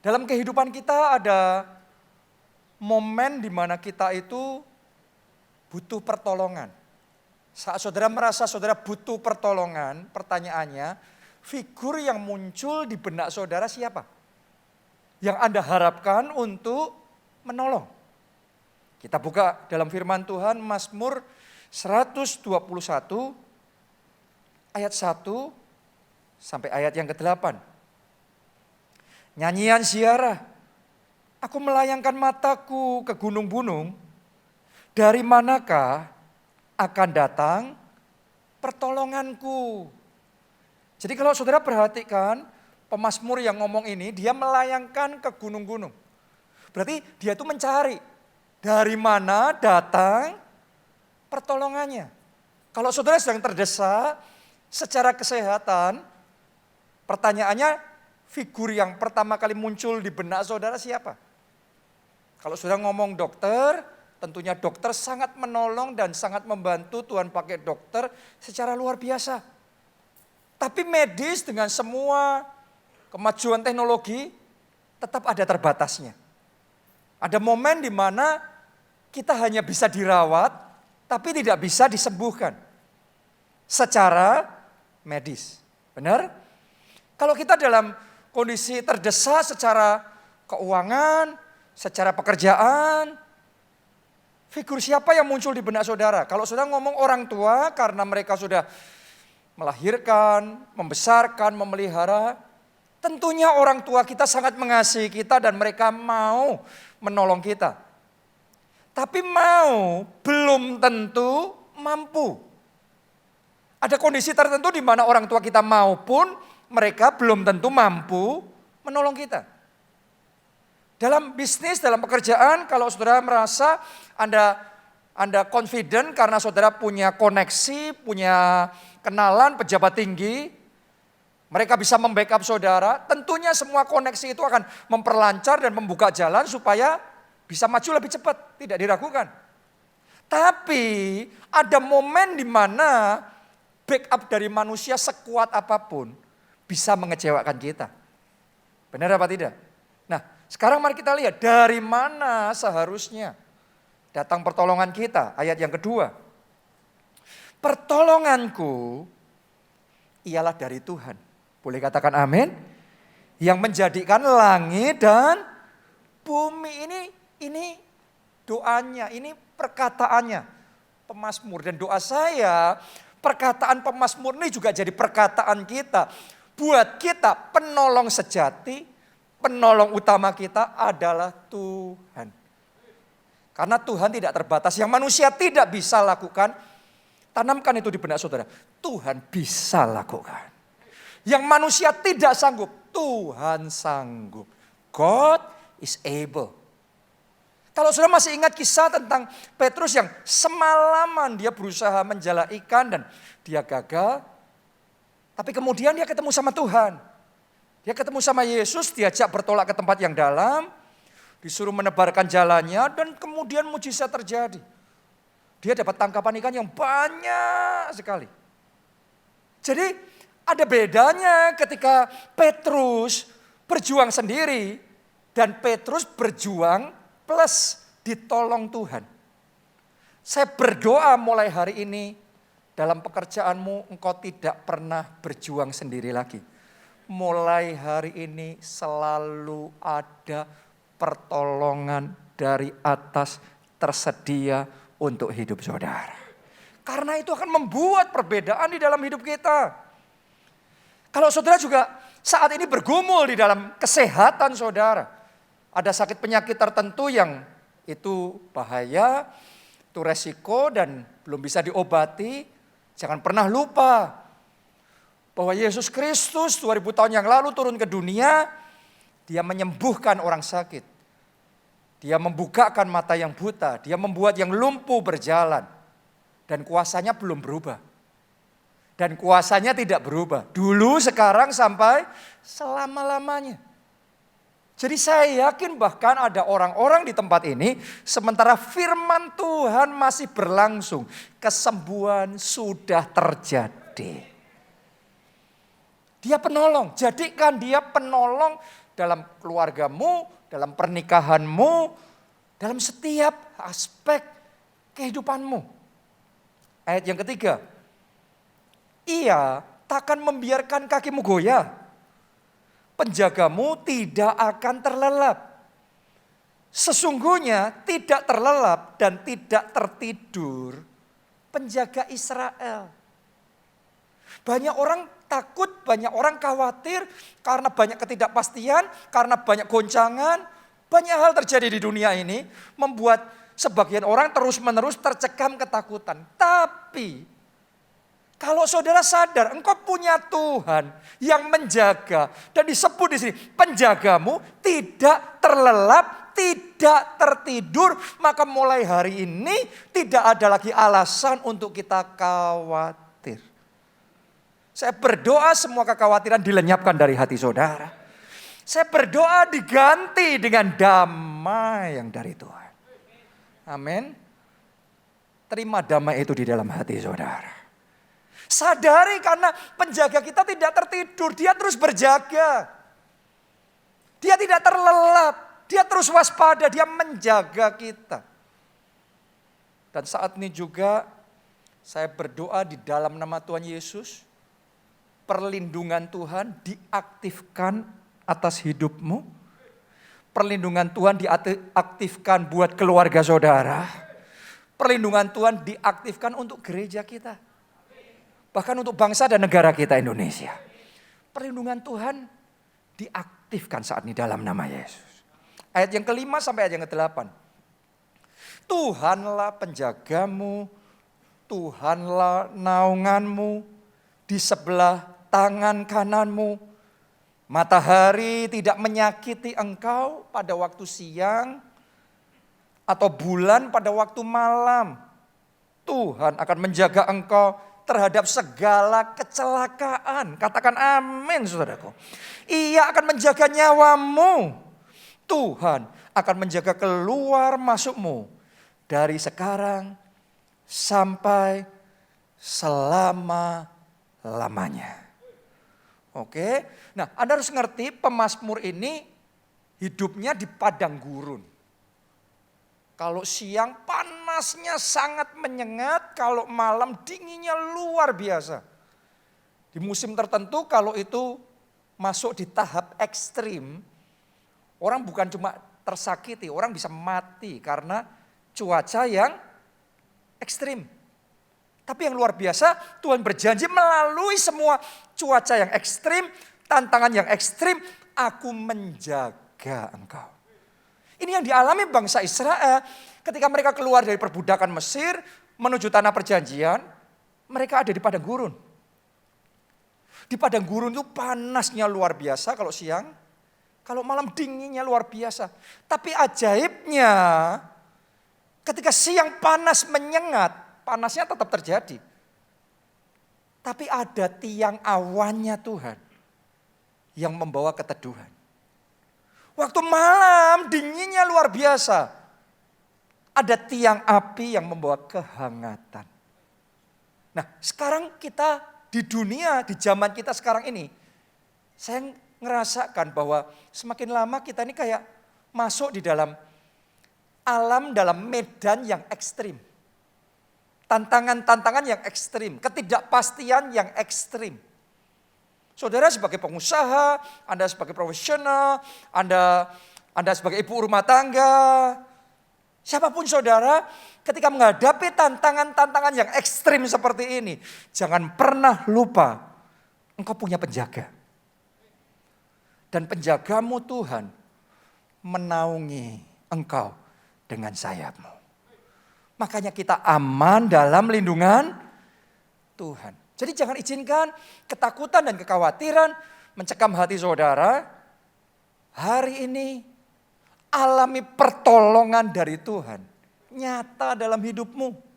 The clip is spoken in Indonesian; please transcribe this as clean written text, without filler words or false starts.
Dalam kehidupan kita ada momen di mana kita itu butuh pertolongan. Saat saudara merasa saudara butuh pertolongan, pertanyaannya, figur yang muncul di benak saudara siapa? Yang Anda harapkan untuk menolong. Kita buka dalam firman Tuhan Mazmur 121 ayat 1 sampai ayat yang ke-8. Nyanyian ziarah, aku melayangkan mataku ke gunung-gunung, dari manakah akan datang pertolonganku? Jadi kalau saudara perhatikan, pemazmur yang ngomong ini, dia melayangkan ke gunung-gunung. Berarti dia itu mencari, dari mana datang pertolongannya. Kalau saudara sedang terdesak secara kesehatan, pertanyaannya, figur yang pertama kali muncul di benak saudara siapa? Kalau saudara ngomong dokter, tentunya dokter sangat menolong dan sangat membantu, Tuhan pakai dokter secara luar biasa. Tapi medis dengan semua kemajuan teknologi tetap ada terbatasnya. Ada momen di mana kita hanya bisa dirawat, tapi tidak bisa disembuhkan secara medis. Benar? Kalau kita dalam kondisi terdesak secara keuangan, secara pekerjaan, figur siapa yang muncul di benak saudara? Kalau saudara ngomong orang tua karena mereka sudah melahirkan, membesarkan, memelihara, tentunya orang tua kita sangat mengasihi kita dan mereka mau menolong kita. Tapi mau belum tentu mampu. Ada kondisi tertentu di mana orang tua kita mau pun mereka belum tentu mampu menolong kita. Dalam bisnis, dalam pekerjaan, kalau saudara merasa Anda confident karena saudara punya koneksi, punya kenalan pejabat tinggi, mereka bisa membackup saudara, tentunya semua koneksi itu akan memperlancar dan membuka jalan supaya bisa maju lebih cepat, tidak diragukan. Tapi ada momen di mana backup dari manusia sekuat apapun bisa mengecewakan kita. Benar apa tidak? Nah, sekarang mari kita lihat dari mana seharusnya datang pertolongan kita. Ayat yang kedua. Pertolonganku ialah dari Tuhan. Boleh katakan amin? Yang menjadikan langit dan bumi. Ini doanya, ini perkataannya pemazmur. Dan doa saya, perkataan pemazmur ini juga jadi perkataan kita. Buat kita penolong sejati, penolong utama kita adalah Tuhan. Karena Tuhan tidak terbatas, yang manusia tidak bisa lakukan, tanamkan itu di benak saudara. Tuhan bisa lakukan. Yang manusia tidak sanggup, Tuhan sanggup. God is able. Kalau saudara masih ingat kisah tentang Petrus yang semalaman dia berusaha menjala ikan dan dia gagal. Tapi kemudian dia ketemu sama Tuhan. Dia ketemu sama Yesus, diajak bertolak ke tempat yang dalam. Disuruh menebarkan jalannya dan kemudian mujizat terjadi. Dia dapat tangkapan ikan yang banyak sekali. Jadi ada bedanya ketika Petrus berjuang sendiri dan Petrus berjuang plus ditolong Tuhan. Saya berdoa mulai hari ini dalam pekerjaanmu engkau tidak pernah berjuang sendiri lagi. Mulai hari ini selalu ada pertolongan dari atas tersedia untuk hidup saudara. Karena itu akan membuat perbedaan di dalam hidup kita. Kalau saudara juga saat ini bergumul di dalam kesehatan saudara. Ada sakit penyakit tertentu yang itu bahaya, itu resiko dan belum bisa diobati. Jangan pernah lupa bahwa Yesus Kristus 2000 tahun yang lalu turun ke dunia. Dia menyembuhkan orang sakit. Dia membukakan mata yang buta. Dia membuat yang lumpuh berjalan. Dan kuasanya belum berubah. Dan kuasanya tidak berubah. Dulu, sekarang, sampai selama-lamanya. Jadi saya yakin bahkan ada orang-orang di tempat ini. Sementara firman Tuhan masih berlangsung. Kesembuhan sudah terjadi. Dia penolong. Jadikan dia penolong dalam keluargamu, dalam pernikahanmu, dalam setiap aspek kehidupanmu. Ayat yang ketiga. Ia takkan membiarkan kakimu goyah. Penjagamu tidak akan terlelap. Sesungguhnya tidak terlelap dan tidak tertidur penjaga Israel. Banyak orang takut, banyak orang khawatir karena banyak ketidakpastian, karena banyak goncangan. Banyak hal terjadi di dunia ini membuat sebagian orang terus-menerus tercekam ketakutan. Tapi kalau saudara sadar engkau punya Tuhan yang menjaga dan disebut di sini penjagamu tidak terlelap, tidak tertidur, maka mulai hari ini tidak ada lagi alasan untuk kita khawatir. Saya berdoa semua kekhawatiran dilenyapkan dari hati saudara. Saya berdoa diganti dengan damai yang dari Tuhan. Amin. Terima damai itu di dalam hati saudara. Sadari karena penjaga kita tidak tertidur, dia terus berjaga. Dia tidak terlelap, dia terus waspada, dia menjaga kita. Dan saat ini juga saya berdoa di dalam nama Tuhan Yesus, perlindungan Tuhan diaktifkan atas hidupmu. Perlindungan Tuhan diaktifkan buat keluarga saudara. Perlindungan Tuhan diaktifkan untuk gereja kita. Bahkan untuk bangsa dan negara kita Indonesia. Perlindungan Tuhan diaktifkan saat ini dalam nama Yesus. Ayat yang kelima sampai ayat yang ke-8. Tuhanlah penjagamu, Tuhanlah naunganmu di sebelah tangan kananmu. Matahari tidak menyakiti engkau pada waktu siang atau bulan pada waktu malam. Tuhan akan menjaga engkau terhadap segala kecelakaan. Katakan amin saudaraku. Ia akan menjaga nyawamu. Tuhan akan menjaga keluar masukmu dari sekarang sampai selama-lamanya. Oke. Nah, Anda harus ngerti pemazmur ini hidupnya di padang gurun. Kalau siang panasnya sangat menyengat, kalau malam dinginnya luar biasa. Di musim tertentu kalau itu masuk di tahap ekstrim, orang bukan cuma tersakiti, orang bisa mati karena cuaca yang ekstrim. Tapi yang luar biasa, Tuhan berjanji melalui semua cuaca yang ekstrim, tantangan yang ekstrim, aku menjaga engkau. Ini yang dialami bangsa Israel ketika mereka keluar dari perbudakan Mesir menuju tanah perjanjian, mereka ada di padang gurun. Di padang gurun itu panasnya luar biasa kalau siang, kalau malam dinginnya luar biasa. Tapi ajaibnya ketika siang panas menyengat, panasnya tetap terjadi. Tapi ada tiang awannya Tuhan yang membawa keteduhan. Waktu malam dinginnya luar biasa. Ada tiang api yang membawa kehangatan. Nah sekarang kita di dunia, di zaman kita sekarang ini. Saya ngerasakan bahwa semakin lama kita ini kayak masuk di dalam alam, dalam medan yang ekstrim. Tantangan-tantangan yang ekstrim, ketidakpastian yang ekstrim. Saudara sebagai pengusaha, Anda sebagai profesional, Anda sebagai ibu rumah tangga, siapapun saudara, ketika menghadapi tantangan-tantangan yang ekstrim seperti ini, jangan pernah lupa, engkau punya penjaga. Dan penjagamu Tuhan menaungi engkau dengan sayapmu. Makanya kita aman dalam lindungan Tuhan. Jadi jangan izinkan ketakutan dan kekhawatiran mencekam hati saudara. Hari ini alami pertolongan dari Tuhan. Nyata dalam hidupmu.